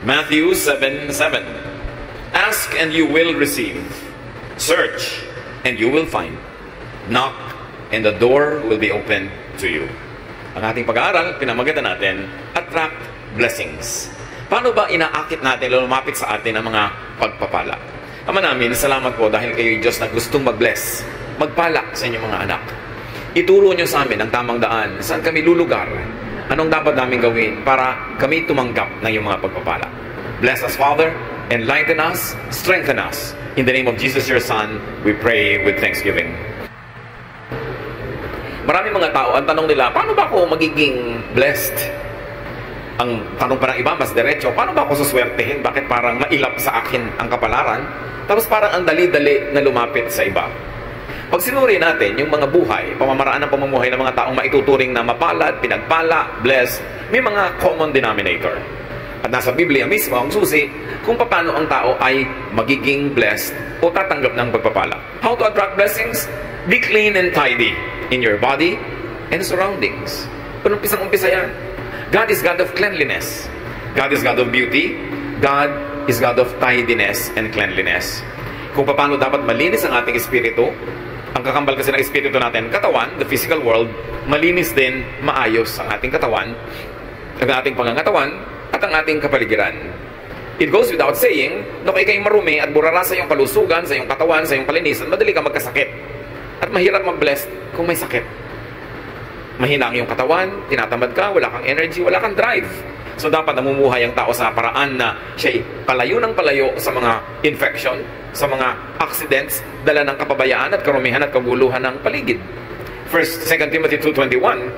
Matthew 7:7. Ask and you will receive. Search and you will find. Knock and the door will be open to you. Ang ating pag-aaral, pinamagatan natin, attract blessings. Paano ba inaakit natin, lumapit sa atin ang mga pagpapala? Ama namin, salamat po dahil kayo Diyos na gustong mag-bless, magpala sa inyong mga anak. Ituro nyo sa amin ang tamang daan, saan kami lulugar, anong dapat namin gawin para kami tumanggap ng iyong mga pagpapala. Bless us, Father, enlighten us, strengthen us. In the name of Jesus, your Son, we pray with thanksgiving. Maraming mga tao, ang tanong nila, paano ba ako magiging blessed? Ang tanong pa ng iba, mas diretso, paano ba ako suswertehin? Bakit parang mailap sa akin ang kapalaran? Tapos parang ang dali-dali na lumapit sa iba. Pag sinuri natin yung mga buhay, pamamaraan ng pamumuhay ng mga taong maituturing na mapalad, pinagpala, blessed, may mga common denominator. At nasa Biblia mismo ang susi kung paano ang tao ay magiging blessed o tatanggap ng pagpapala. How to attract blessings? Be clean and tidy in your body and surroundings. Umpisang-umpisa yan. God is God of cleanliness. God is God of beauty. God is God of tidiness and cleanliness. Kung paano dapat malinis ang ating espiritu, ang kakambal kasi ng espiritu natin, katawan, the physical world, malinis din, maayos ang ating katawan, ang ating pangangatawan, at ang ating kapaligiran. It goes without saying, na kung ikay marumi at burara sa iyong kalusugan, sa iyong katawan, sa iyong kalinisan, madali ka magkasakit. At mahirap mag-bless kung may sakit. Mahina ang iyong katawan, tinatamad ka, wala kang energy, wala kang drive. So dapat namumuhay ang tao sa paraan na siya'y palayo ng palayo sa mga infection, sa mga accidents, dala ng kapabayaan at karumihan at kaguluhan ng paligid. 2 Timothy 2:21,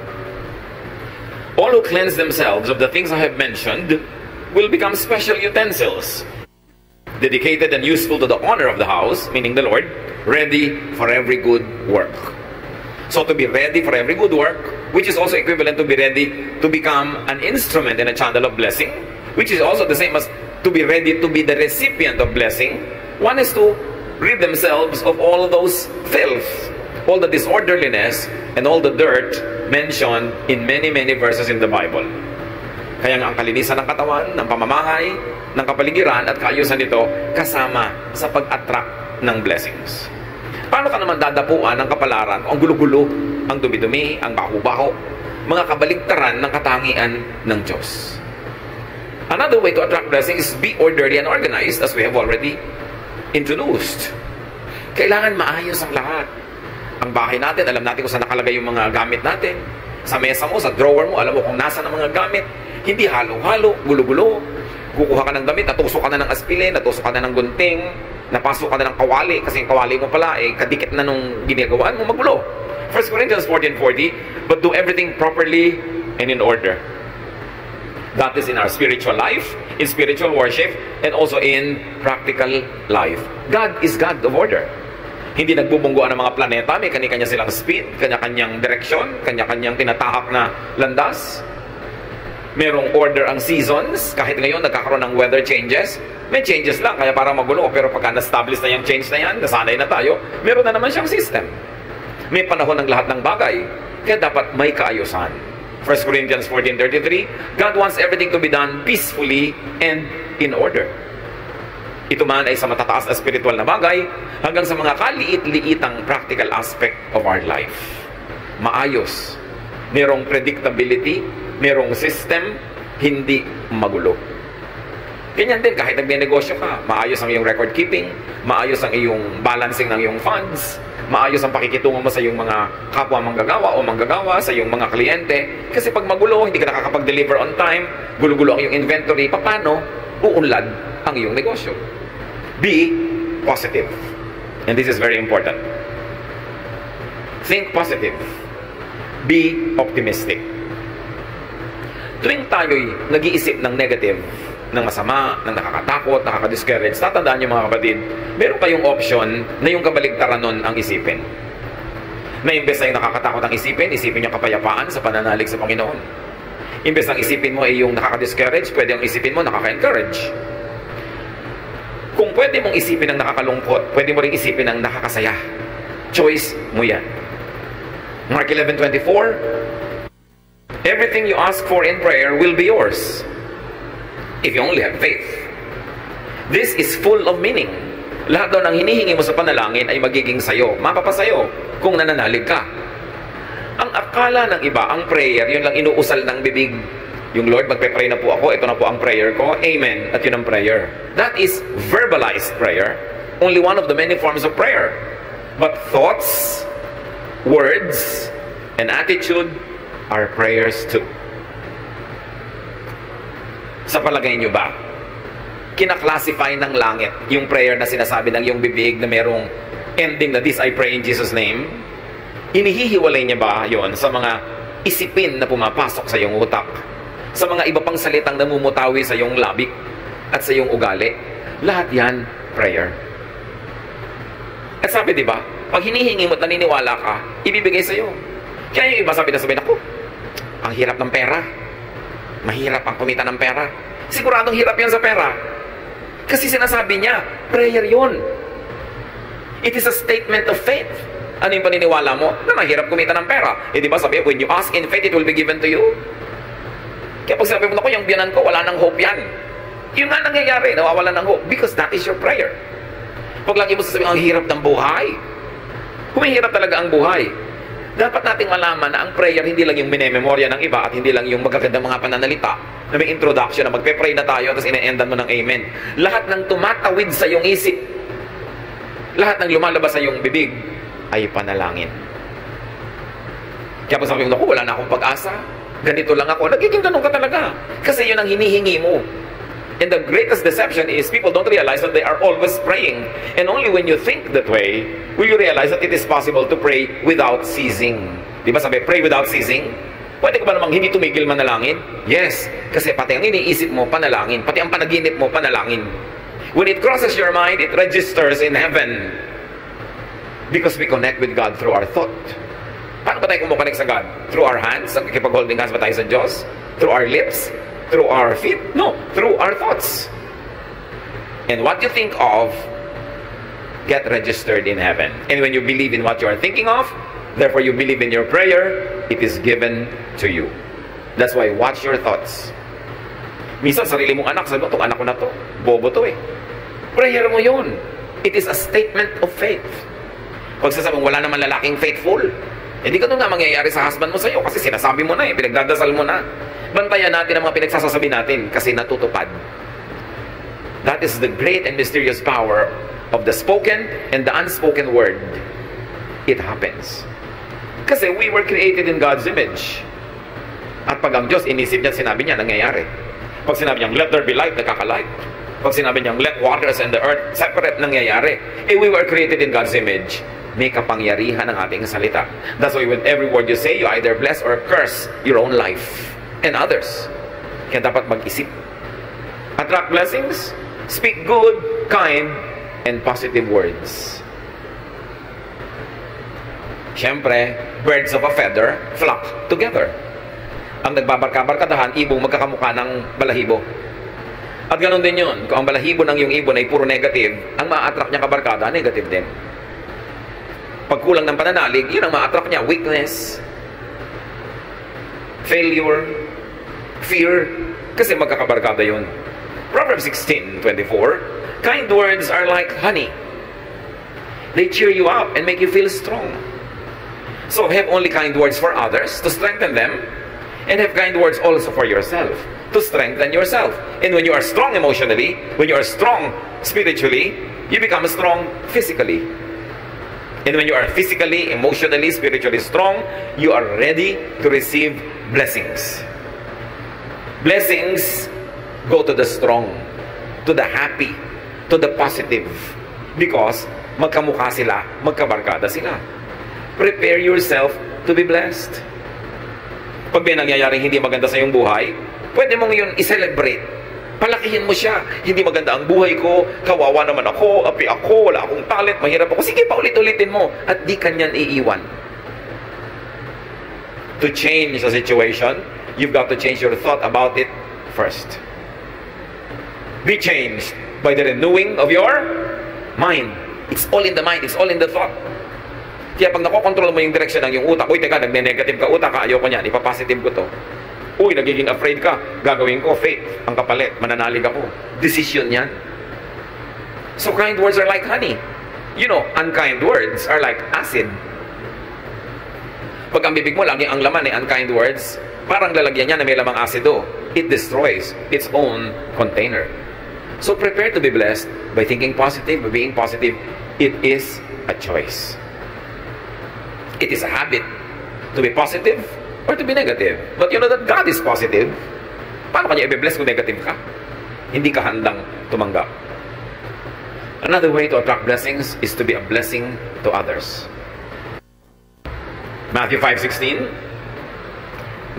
all who cleanse themselves of the things I have mentioned will become special utensils, dedicated and useful to the honor of the house, meaning the Lord, ready for every good work. So to be ready for every good work, which is also equivalent to be ready to become an instrument and a channel of blessing, which is also the same as to be ready to be the recipient of blessing. One is to rid themselves of all those filth, all the disorderliness, and all the dirt mentioned in many verses in the Bible. Kaya nga ang kalinisan ng katawan, ng pamamahay, ng kapaligiran at kaayusan nito kasama sa pag-attract ng blessings. Paano ka naman dadapuan ng kapalaran o ang gulo-gulo, ang dumi-dumi, ang baho-baho, mga kabaligtaran ng katangian ng Diyos? Another way to attract blessings is be orderly and organized, as we have already introduced. Kailangan maayos ang lahat. Ang bahay natin, alam natin kung saan nakalagay yung mga gamit natin. Sa mesa mo, sa drawer mo, alam mo kung nasa ang mga gamit. Hindi halo-halo, gulo-gulo. Kukuha ka ng damit, natusok ka na ng aspilin, natusok ka na ng gunting, napasok ka na ng kawali, kasi yung kawali mo pala, kadikit na nung ginagawaan mo, magulo. 1 Corinthians 14:40, but do everything properly and in order. That is in our spiritual life, in spiritual worship, and also in practical life. God is God of order. Hindi nagbubungguan ng mga planeta, may kanya-kanya silang speed, kanya-kanyang direksyon, kanya-kanyang tinatahak na landas. Merong order ang seasons, kahit ngayon nagkakaroon ng weather changes, may changes lang, kaya parang magulo, pero pagka na-establish na yung change na yan, nasanay na tayo, meron na naman siyang system. May panahon ng lahat ng bagay, kaya dapat may kaayusan. 1 Corinthians 14:33, God wants everything to be done peacefully and in order. Ito man ay sa matataas na spiritual na bagay, hanggang sa mga kaliit-liitang practical aspect of our life. Maayos, merong predictability, merong system, hindi magulo. Ganyan din, kahit nagnenegosyo ka, maayos ang iyong record keeping, maayos ang iyong balancing ng iyong funds, maayos ang pakikitungo mo sa iyong mga kapwa manggagawa o manggagawa, sa iyong mga kliyente. Kasi pag magulo, hindi ka nakakapag-deliver on time, gulo-gulo ang iyong inventory, paano uunlad ang iyong negosyo? Be positive. And this is very important. Think positive. Be optimistic. Tuwing tayo'y nag-iisip ng negative, ng masama, ng nakakatakot, nakaka-discourage, tatandaan niyo mga kapatid, meron kayong option na yung kabaligtaran nun ang isipin. Na imbes na yung nakakatakot ang isipin yung kapayapaan sa pananalig sa Panginoon. Imbes ang isipin mo ay yung nakaka-discourage, pwede ang isipin mo nakaka-encourage. Kung pwede mong isipin ang nakakalungkot, pwede mo rin isipin ang nakakasaya. Choice mo yan. Mark 11:24, everything you ask for in prayer will be yours. If you only have faith. This is full of meaning. Lahat daw ng hinihingi mo sa panalangin ay magiging sayo. Mapapasayo kung nananalig ka. Ang akala ng iba, ang prayer, yun lang inuusal ng bibig. Yung Lord, magpe-pray na po ako, ito na po ang prayer ko, amen, at yun ang prayer. That is verbalized prayer. Only one of the many forms of prayer. But thoughts, words, and attitude are prayers too. Sa palagay nyo ba, kinaklasify ng langit yung prayer na sinasabi ng iyong bibig na merong ending na this I pray in Jesus' name? Hinihiwalay niya ba yon sa mga isipin na pumapasok sa iyong utak? Sa mga iba pang salitang namumutawi sa iyong labik at sa iyong ugali? Lahat yan, prayer. At sabi, di ba, pag hinihingi mo at naniniwala ka, ibibigay sa iyo. Kaya yung iba sabi, ako, ang hirap ng pera. Mahirap ang kumita ng pera. Siguradong hirap yan sa pera. Kasi sinasabi niya, prayer yun. It is a statement of faith. Ano yung paniniwala mo? Na mahirap kumita ng pera. Eh di ba sabi, when you ask in faith, it will be given to you. Kaya pag sabi mo, ako, yung biyanan ko, wala nang hope yan. Yun nga nangyayari, nawawala ng hope. Because that is your prayer. Pag lagi mo sasabihin, ang hirap ng buhay. Humihirap talaga ang buhay. Dapat nating malaman na ang prayer hindi lang yung minememorya ng iba at hindi lang yung magagandang mga pananalita na may introduction na magpe-pray na tayo tapos ine-endan mo ng amen. Lahat ng tumatawid sa iyong isip, lahat ng lumalabas sa iyong bibig ay panalangin. Kaya pag sabi mo, wala na akong pag-asa, ganito lang ako, nagiging ganun ka talaga. Kasi yun ang hinihingi mo. And the greatest deception is people don't realize that they are always praying. And only when you think that way, will you realize that it is possible to pray without ceasing. Di ba sabi, pray without ceasing? Pwede ka ba namang hindi tumigil manalangin? Yes. Kasi pati ang iniisip mo, panalangin. Pati ang panaginip mo, panalangin. When it crosses your mind, it registers in heaven. Because we connect with God through our thought. Paano ba tayo kumukonect sa God? Through our hands? Nakikipag-holding hands ba tayo sa Diyos? Through our lips? Through our feet? No, through our thoughts. And what you think of get registered in heaven. And when you believe in what you are thinking of, therefore you believe in your prayer, it is given to you. That's why watch your thoughts. Minsan sarili mong anak, sabi mo, itong anak ko na to, bobo to eh. Prayer mo yun. It is a statement of faith. Pag sasabing wala naman lalaking faithful, hindi ka nga mangyayari sa husband mo sa'yo kasi sinasabi mo na eh, pinagdadasal mo na. Bantayan natin ang mga pinagsasasabi natin kasi natutupad. That is the great and mysterious power of the spoken and the unspoken word. It happens. Kasi we were created in God's image. At pag ang Diyos inisip niya, sinabi niya, nangyayari. Pag sinabi niya, let there be light, nagkaka-light. Pag sinabi niya, let waters and the earth separate, nangyayari. Eh, we were created in God's image. May kapangyarihan ang ating salita. That's why with every word you say, you either bless or curse your own life and others. Kaya dapat mag-isip. Attract blessings, speak good, kind, and positive words. Siyempre, birds of a feather flock together. Ang nagbabarka-barkadahan, ibong magkakamukha ng balahibo. At ganun din yun. Kung ang balahibo ng yung ibon ay puro negative, ang ma-attract niya kabarkada, negative din. Pag kulang ng pananalig, yun ang ma-attract niya. Weakness, failure, fear, kasi magkakabarkada yun. Proverbs 16:24, kind words are like honey. They cheer you up and make you feel strong. So have only kind words for others to strengthen them, and have kind words also for yourself to strengthen yourself. And when you are strong emotionally, when you are strong spiritually, you become strong physically. And when you are physically, emotionally, spiritually strong, you are ready to receive blessings. Blessings go to the strong, to the happy, to the positive. Because magkamukha sila, magkabarkada sila. Prepare yourself to be blessed. Pag may nangyayaring hindi maganda sa iyong buhay, pwede mong yun i-celebrate. Palakihin mo siya. Hindi maganda ang buhay ko, kawawa naman ako, api ako, wala akong talent, mahirap ako. Sige, paulit-ulitin mo at di kanyan iiwan. To change the situation, you've got to change your thought about it first. Be changed by the renewing of your mind. It's all in the mind, it's all in the thought. Kaya pag nakokontrol mo yung direksyon ng yung utak, uy, teka, nagne-negative ka utak, ayoko niyan, ipapositive ko to. Uy, nagiging afraid ka. Gagawin ko, faith. Ang kapalit, mananalig ako. Decision yan. So kind words are like honey. You know, unkind words are like acid. Pag ang bibig mo, laging ang laman unkind words, parang lalagyan niya na may lamang asido. It destroys its own container. So prepare to be blessed by thinking positive, by being positive. It is a choice. It is a habit to be positive or to be negative. But you know that God is positive. Paano kanya i-bless kung negative ka? Hindi ka handang tumanggap. Another way to attract blessings is to be a blessing to others. Matthew 5:16,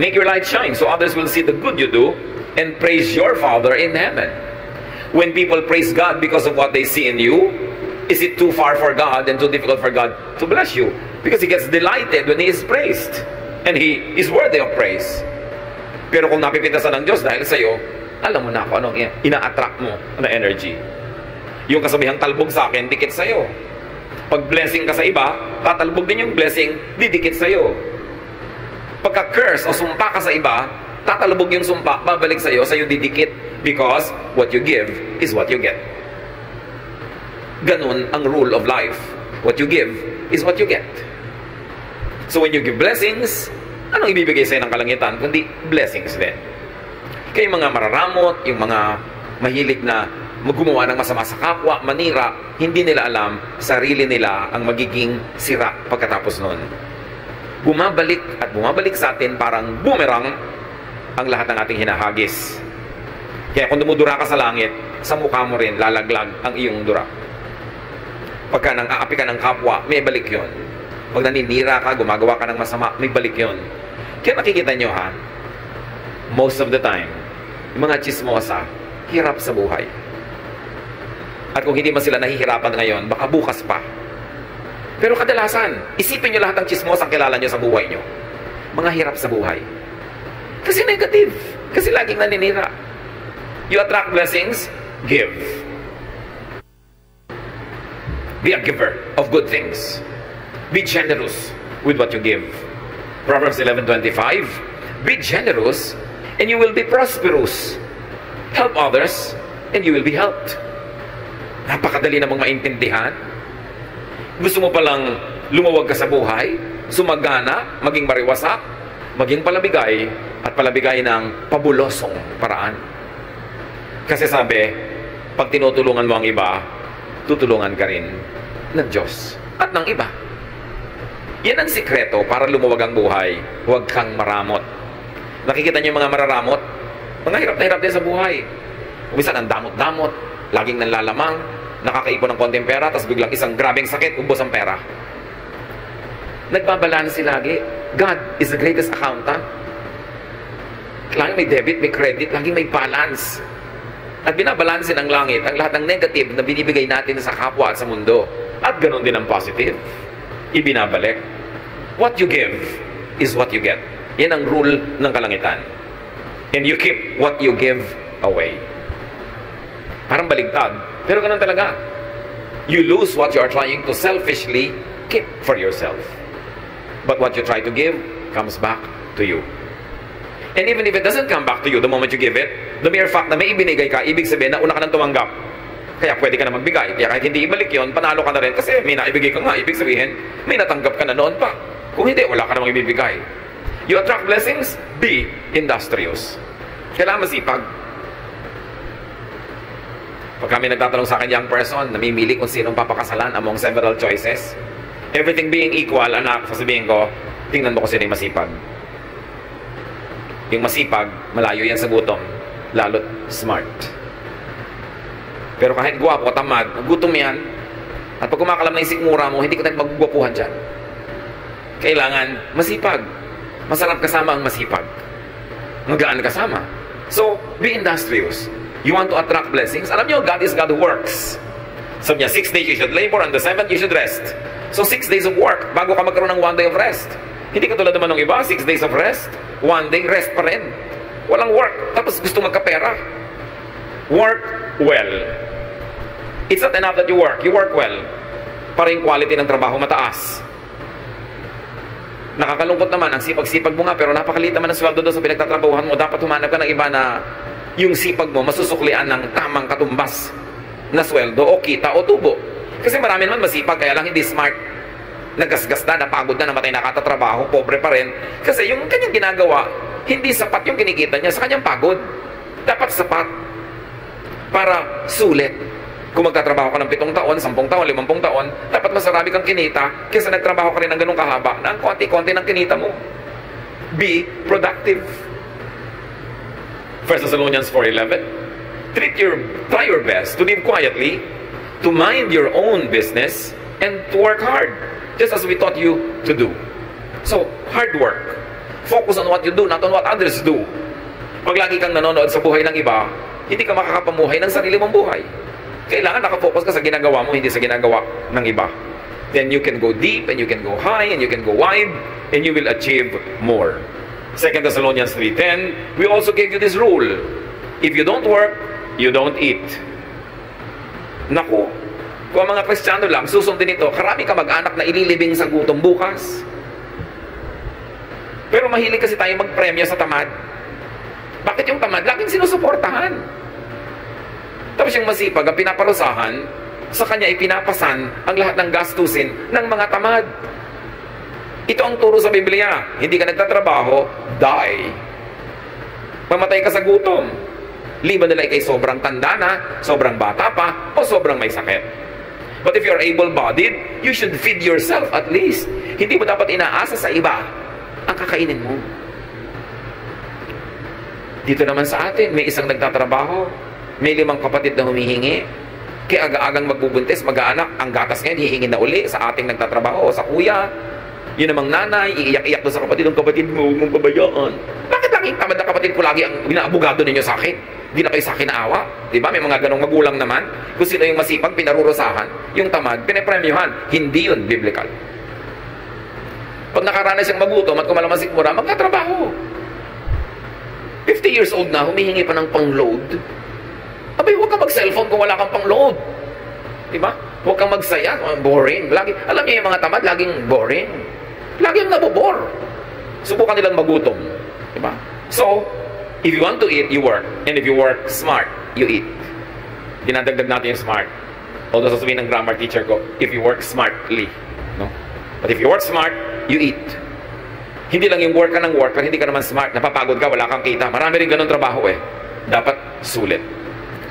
make your light shine so others will see the good you do and praise your Father in heaven. When people praise God because of what they see in you, is it too far for God and too difficult for God to bless you? Because He gets delighted when He is praised. And He is worthy of praise. Pero kung napipintasan ng Diyos dahil sa iyo, alam mo na kung anong ina-attract mo na energy. Yung kasabihang talbog sa akin, dikit sa iyo. Pag blessing ka sa iba, tatalbog din yung blessing, didikit sa iyo. Pagka curse o sumpa ka sa iba, tatalbog yung sumpa, babalik sa iyo didikit. Because what you give is what you get. Ganun ang rule of life. What you give is what you get. So when you give blessings, anong ibibigay sa'yo ng kalangitan? Kundi blessings din. Kaya yung mga mararamot, yung mga mahilig na gumawa ng masama sa kapwa, manira, hindi nila alam, sarili nila ang magiging sira pagkatapos nun. Bumabalik at bumabalik sa atin parang boomerang ang lahat ng ating hinahagis. Kaya kung dumudura ka sa langit, sa mukha mo rin lalaglag ang iyong dura. Pagka nang aapi ka ng kapwa, may balik yon. Pag naninira ka, gumagawa ka ng masama, may balik yon. Kaya nakikita nyo ha, most of the time, yung mga chismosa, hirap sa buhay. At kung hindi man sila nahihirapan ngayon, baka bukas pa. Pero kadalasan, isipin nyo lahat ng chismosang kilala nyo sa buhay nyo. Mga hirap sa buhay. Kasi negative. Kasi laging naninira. You attract blessings, give. Be a giver of good things. Be generous with what you give. Proverbs 11:25, be generous and you will be prosperous. Help others and you will be helped. Napakadali namang maintindihan. Gusto mo palang lumawag ka sa buhay, sumagana, maging mariwasak, maging palabigay, at palabigay ng pabulosong paraan. Kasi sabi, pag tinutulungan mo ang iba, tutulungan ka rin ng Diyos at ng iba. Yan ang sikreto para lumuwag ang buhay. Huwag kang maramot. Nakikita niyo yung mga mararamot? Mga hirap na hirap din sa buhay. Umisan ang damot-damot, laging nanlalamang, nakakaipon ng konting pera, tapos biglang isang grabing sakit, ubos ang pera. Nagbabalansi lagi. God is the greatest accountant. Laging may debit, may credit, laging may balance. At binabalansin ng langit ang lahat ng negative na binibigay natin sa kapwa at sa mundo. At ganoon din ang positive. Ibinabalik. What you give is what you get. Yan ang rule ng kalangitan. And you keep what you give away. Parang baligtad. Pero ganun talaga. You lose what you are trying to selfishly keep for yourself. But what you try to give comes back to you. And even if it doesn't come back to you the moment you give it, the mere fact na may ibinigay ka, ibig sabihin na una ka nang tumanggap. Kaya pwede ka na magbigay. Kaya kahit hindi ibalik yon, panalo ka na rin kasi may naibigay ka nga. Ibig sabihin, may natanggap ka na noon pa. Kung hindi, wala ka namang ibibigay. You attract blessings, be industrious. Kailangan masipag. Pag kami nagtatanong sa akin, young person, namimili kung sinong papakasalan among several choices, everything being equal, anak, sasabihin ko, tingnan mo kung sino yung masipag. Yung masipag, malayo yan sa gutom, lalo't smart. Pero kahit guwapo, tamad, gutom yan, at pag kumakalam na yung sikmura mo, hindi ka tayo magugwapuhan dyan. Kailangan masipag. Masarap kasama ang masipag. Magaan kasama. So, be industrious. You want to attract blessings? Alam nyo, God is God who works. Sabi niya, 6 days you should labor, and the 7th you should rest. So, 6 days of work, bago ka magkaroon ng 1 day of rest. Hindi ka tulad naman ng iba, 6 days of rest, 1 day rest pa rin. Walang work, tapos gusto magkapera. Work well. It's not enough that you work well. Para yung quality ng trabaho mataas. Nakakalungkot naman, ang sipag-sipag mo nga, pero napakaliit naman ang sweldo doon sa pinagtatrabahuhan mo. Dapat humanap ka ng iba na yung sipag mo masusuklian ng tamang katumbas na sweldo o kita o tubo. Kasi marami naman masipag, kaya lang hindi smart. Nagasgas na, napagod na, namatay na katatrabaho, pobre pa rin. Kasi yung kanyang ginagawa, hindi sapat yung kinikita niya sa kanyang pagod. Dapat sapat para sulit. Kung magtatrabaho ka ng 7 taon, 10 taon, 50 taon, dapat mas marami kang kinita kaysa nagtrabaho ka rin ng ganung kahaba na ang konti-konti ng kinita mo. Be productive. 1 Thessalonians 4:11. Try your best to live quietly, to mind your own business, and to work hard, just as we taught you to do. So, hard work. Focus on what you do, not on what others do. Pag lagi kang nanonood sa buhay ng iba, hindi ka makakapamuhay ng sarili mong buhay. Kailangan nakafocus ka sa ginagawa mo, hindi sa ginagawa ng iba. Then you can go deep, and you can go high, and you can go wide, and you will achieve more. 2 Thessalonians 3:10, we also gave you this rule. If you don't work, you don't eat. Naku, kung ang mga Kristiyano lang susundin ito, karami ka mag-anak na ililibing sa gutom bukas. Pero mahilig kasi tayo magpremyo sa tamad. Bakit yung tamad? Laging sinusuportahan. Tapos yung masipag, ang pinaparusahan, sa kanya ipinapasan ang lahat ng gastusin ng mga tamad. Ito ang turo sa Biblia. Hindi ka nagtatrabaho, die. Mamatay ka sa gutom. Liban nila ikay sobrang tanda na, sobrang bata pa, o sobrang may sakit. But if you're able-bodied, you should feed yourself at least. Hindi mo dapat inaasa sa iba ang kakainin mo. Dito naman sa atin, may isang nagtatrabaho, may 5 kapatid na humihingi, kaya aga-agang magbubuntis, mag-aanak, ang gatas ngayon, hihingin na uli sa ating nagtatrabaho, sa kuya. Yun namang nanay, iiyak-iyak doon sa kapatid, ang kapatid mo, huwag mong pabayaan. Bakit laging tamad na kapatid ko lagi ang binaabogado ninyo sa akin? Hindi na kayo sa akin naawa. Diba? May mga ganong magulang naman. Kung sino yung masipag, pinarurusahan. Yung tamad, pinapremyuhan. Hindi yun biblical. Pag nakaranas siyang magutom at kumalaman sikmura, magtatrabaho. 50 years old na, humihingi pa ng pang-load. Abay, huwag kang mag-cellphone kung wala kang pang-load. Diba? Huwag kang magsaya. Boring. Alam niyo yung mga tamad, laging boring. Laging nabobore. Subukan nilang magutom. Diba? So, if you want to eat, you work. And if you work smart, you eat. Dinadagdag natin yung smart. Although sasabihin ng grammar teacher ko, if you work smartly. No? But if you work smart, you eat. Hindi lang yung work ka ng work, pero hindi ka naman smart. Napapagod ka, wala kang kita. Marami rin ganun trabaho eh. Dapat sulit.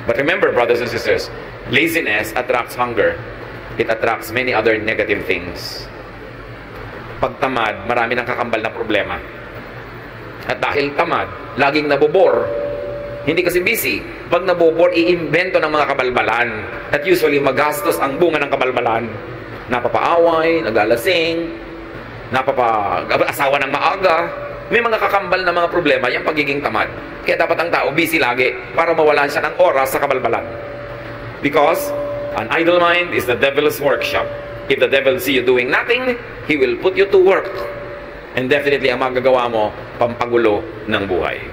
But remember, brothers and sisters, laziness attracts hunger. It attracts many other negative things. Pag tamad, marami ng kakambal na problema. At dahil tamad, laging nabobore. Hindi kasi busy. Pag nabobore, iimbento ng mga kabalbalan. At usually, magastos ang bunga ng kabalbalan. Napapaaway, nagalasing, asawa ng maaga. May mga kakambal na mga problema yung pagiging tamad. Kaya dapat ang tao busy lagi para mawalan siya ng oras sa kabalbalan. Because an idle mind is the devil's workshop. If the devil see you doing nothing, he will put you to work. And definitely ang magagawa mo, pampagulo ng buhay.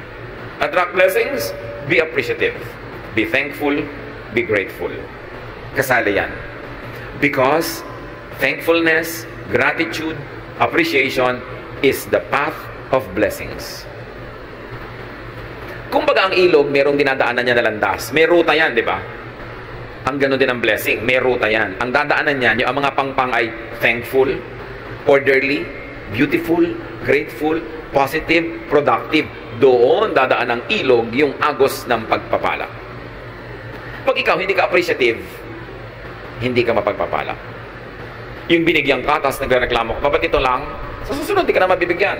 Attract blessings, be appreciative. Be thankful, be grateful. Kasali yan. Because thankfulness, gratitude, appreciation is the path of blessings. Kumbaga ang ilog, merong dinadaanan niya na landas. May ruta yan, di ba? Ang gano'n din ang blessing. May ruta yan. Ang dadaanan niyan, yung mga pangpang ay thankful, orderly, beautiful, grateful, positive, productive. Doon dadaan ang ilog, yung agos ng pagpapala. Pag ikaw hindi ka appreciative, hindi ka mapagpapala. Yung binigyan ka, tapos nagreklamo ka, ba't ito lang? Sa susunod, di ka na mabibigyan.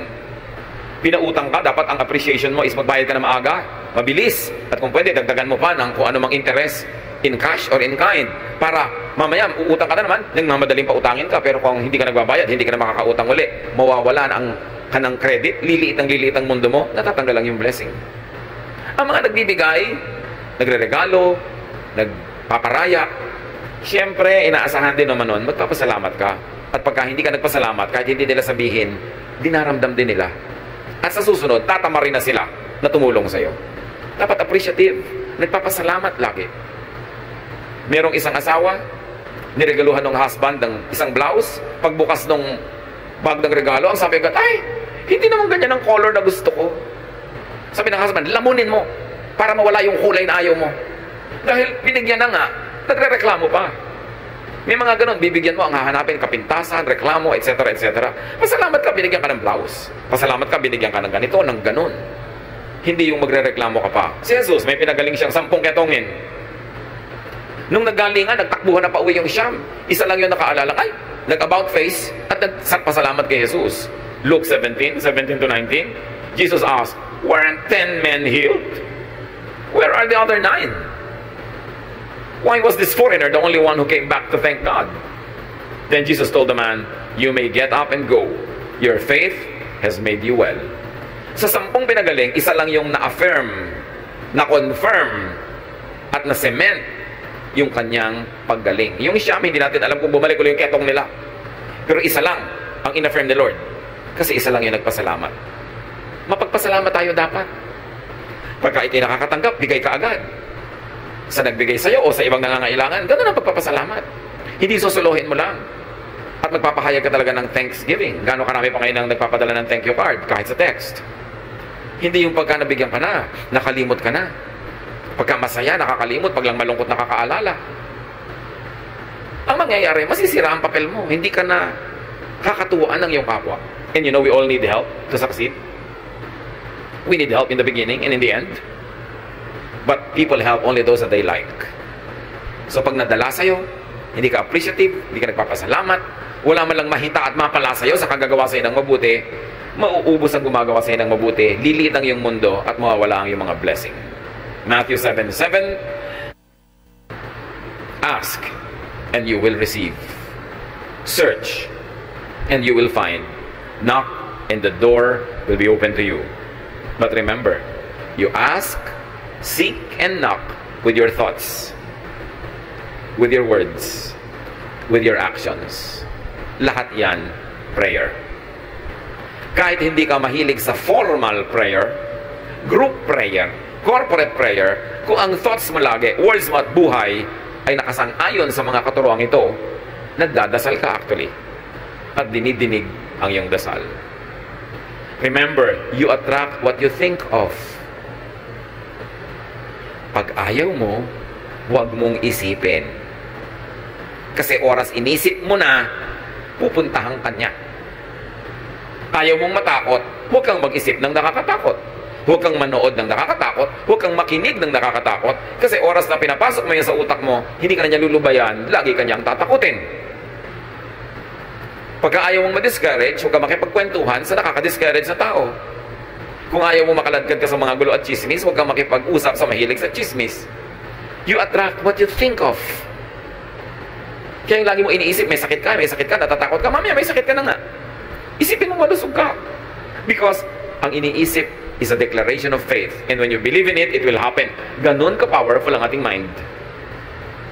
Pinautang ka, dapat ang appreciation mo is magbayad ka na maaga, mabilis. At kung pwede, dagdagan mo pa ng kung ano mang interest in cash or in kind. Para mamaya, uutang ka na naman, nagmamadaling pautangin ka, pero kung hindi ka nagbabayad, hindi ka na makakautang uli, mawawala na ang kanang credit, liliit ang mundo mo, natatanggal lang yung blessing. Ang mga nagbibigay, nagre-regalo, nagpaparaya, siyempre, inaasahan din naman nun, magpapasalamat ka. At pagka hindi ka nagpasalamat, kahit hindi nila sabihin, dinaramdam din nila. At sa susunod, tatama rin na sila na tumulong sa'yo. Dapat appreciative. Nagpapasalamat lagi. Merong isang asawa, niregaluhan ng husband ng isang blouse. Pagbukas ng bag ng regalo. Ang sabi agad, ay, hindi naman ganyan ang color na gusto ko. Sabi ng husband, lamunin mo para mawala yung kulay na ayaw mo. Dahil binigyan na nga, nagre-reklamo pa. May mga ganun, bibigyan mo, ang hahanapin, kapintasan, reklamo, etc. etc. Pasalamat ka, binigyan ka ng blouse. Pasalamat ka, binigyan ka ng ganito, ng ganun. Hindi yung magre-reklamo ka pa. Si Jesus, may pinagaling siyang 10 ketongin. Nung naggalingan, nagtakbuhan na pauwi yung Siyam. Isa lang yung nakaalala, ay, nag-about face at nagpasalamat kay Jesus. Luke 17:17-19, Jesus asked, weren't 10 men healed? Where are the other 9? Why was this foreigner the only one who came back to thank God? Then Jesus told the man, you may get up and go. Your faith has made you well. Sa 10 pinagaling, isa lang yung na-affirm, na-confirm, at na-cement yung kanyang paggaling. Yung Siyam, hindi natin alam kung bumalik ulit yung ketong nila. Pero isa lang ang in-affirm ni Lord. Kasi isa lang yung nagpasalamat. Mapagpasalamat tayo dapat. Pagka iti nakakatanggap, bigay ka agad. Sa nagbigay sa'yo o sa ibang nangangailangan, ganun ang pagpapasalamat. Hindi susuluhin mo lang. At magpapahayag ka talaga ng thanksgiving. Gano'ng karami pa ngayon ang nagpapadala ng thank you card, kahit sa text. Hindi yung pagka nabigyan ka na, nakalimot ka na. Pagka masaya, nakakalimot. Pag lang malungkot, nakakaalala. Ang mangyayari, masisira ang papel mo. Hindi ka na kakatuwaan ng iyong kapwa. And you know, we all need help to succeed. We need help in the beginning and in the end. But people help only those that they like. So pag nadala sa'yo, hindi ka appreciative, hindi ka nagpapasalamat, wala man lang mahita at mapala sa'yo sa kagagawa sa'yo ng mabuti, mauubos ang gumagawa sa'yo ng mabuti, lilit ang iyong mundo at mawawala ang iyong mga blessing. Matthew 7:7, ask and you will receive. Search and you will find. Knock and the door will be open to you. But remember, you ask, seek, and knock with your thoughts, with your words, with your actions. Lahat yan, prayer. Kahit hindi ka mahilig sa formal prayer, group prayer, corporate prayer, kung ang thoughts mo lagi, words mo at buhay, ay nakasang-ayon sa mga katuruang ito, nagdadasal ka actually. At dinidinig ang iyong dasal. Remember, you attract what you think of. Pag ayaw mo, huwag mong isipin. Kasi oras inisip mo na, pupuntahan ka niya. Ayaw mong matakot, huwag kang mag-isip ng nakakatakot. Huwag kang manood ng nakakatakot, huwag kang makinig ng nakakatakot, kasi oras na pinapasok mo yan sa utak mo, hindi ka na niya lulubayan, lagi ka niyang tatakutin. Pagka ayaw mong ma-discourage, huwag ka makipagkwentuhan sa nakaka-discourage na tao. Kung ayaw mo makaladkad ka sa mga gulo at chismis, huwag kang makipag-usap sa mahilig sa chismis. You attract what you think of. Kaya yung lagi mo iniisip, may sakit ka, natatakot ka, mamaya may sakit ka na nga. Isipin mo malusog ka. Because ang iniisip is a declaration of faith. And when you believe in it, it will happen. Ganun ka-powerful ang ating mind.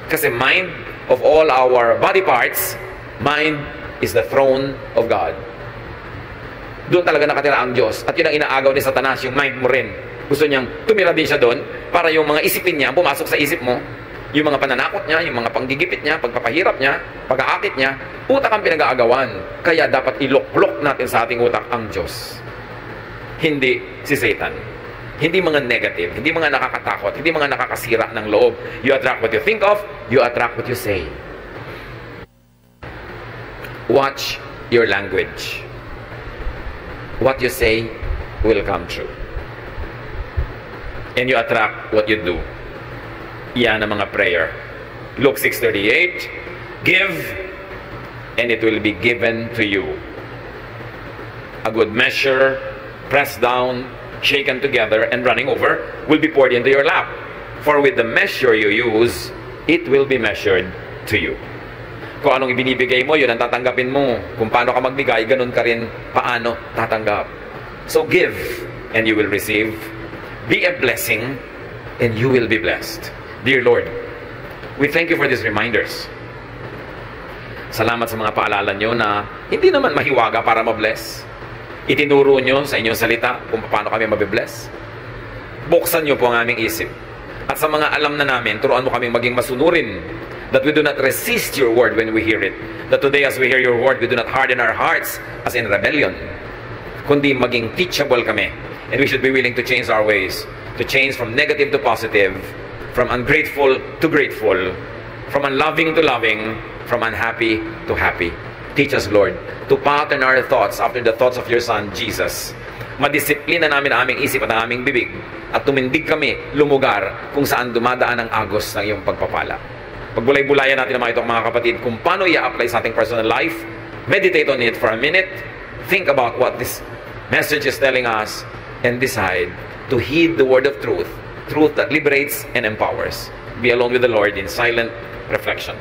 Kasi mind of all our body parts, mind is the throne of God. Doon talaga nakatira ang Diyos. At yun ang inaagaw ni Satanas, yung mind mo rin. Gusto niyang tumira din siya doon para yung mga isipin niya pumasok sa isip mo. Yung mga pananakot niya, yung mga panggigipit niya, pagpapahirap niya, pag-aakit niya, utak ang pinag-aagawan. Kaya dapat ilok-lok natin sa ating utak ang Diyos. Hindi si Satan. Hindi mga negative, hindi mga nakakatakot, hindi mga nakakasira ng loob. You attract what you think of, you attract what you say. Watch your language. What you say will come true. And you attract what you do. Yan ang mga prayer. Luke 6:38, give and it will be given to you. A good measure, pressed down, shaken together, and running over will be poured into your lap. For with the measure you use, it will be measured to you. Kung anong ibinibigay mo, yun ang tatanggapin mo. Kung paano ka magbigay, ganun ka rin paano tatanggap. So give, and you will receive. Be a blessing, and you will be blessed. Dear Lord, we thank you for these reminders. Salamat sa mga paalala nyo na hindi naman mahiwaga para mabless. Itinuro nyo sa inyong salita kung paano kami mabibless. Buksan nyo po ang aming isip. At sa mga alam na namin, turuan mo kami maging masunurin That we do not resist your word when we hear it. That today as we hear your word, we do not harden our hearts as in rebellion. Kundi maging teachable kami. And we should be willing to change our ways. To change from negative to positive. From ungrateful to grateful. From unloving to loving. From unhappy to happy. Teach us, Lord, to pattern our thoughts after the thoughts of your Son, Jesus. Madisiplina namin ang aming isip at ang aming bibig. At tumindig kami, lumugar, kung saan dumadaan ang agos ng iyong pagpapala. Pagbulay-bulayan natin naman ito, mga kapatid, kung paano i-apply sa ating personal life. Meditate on it for a minute. Think about what this message is telling us. And decide to heed the word of truth. Truth that liberates and empowers. Be alone with the Lord in silent reflection.